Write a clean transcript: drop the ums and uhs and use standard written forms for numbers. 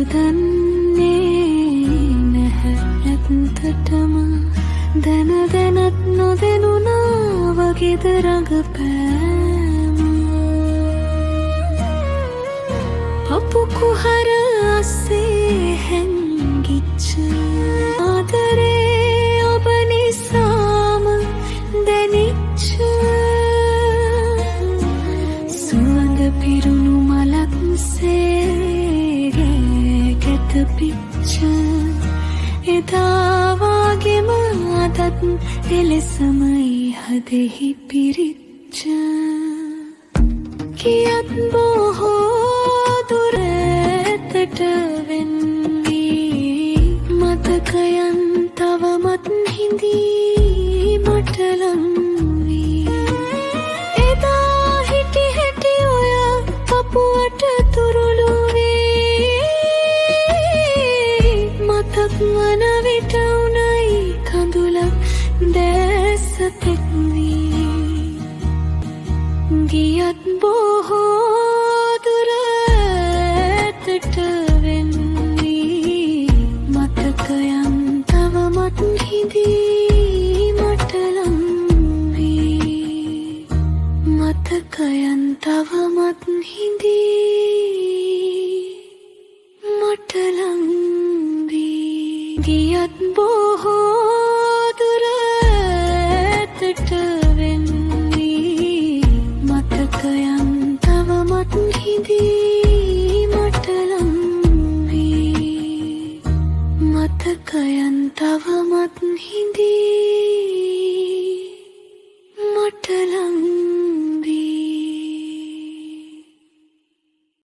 දන්නේ නැහැ ඇත්තටම දැන දැනත් නොදැනුණා වගේද රඟපෑම පපු කුහර අස්සේ හැංගිච්ච ආදරේ ඔබ නිසාම දැනිච්ච සුවඳ පිරුණු මලක් සේ ගැත පිච්ච එදා වගේම අදත් එලෙසමයි හදෙහි පිරිච්ච කියත් බොහෝ දුර ඇතට වෙන්නේ මතකයන් තවමත් හිඳී මට ලං වී එදා හිටි හැටි ඔය පපුවට තුරුළු වී මතක් වන විට උනයි කඳුලක් දැස තෙත් වී ගියත් බොහෝ දුර ඇතට වෙන්නේ මතකයන් තවමත් හිඳී මට ලං වී මතකයන් තවමත් හිඳී මට ලං වී ගියත් බොහෝ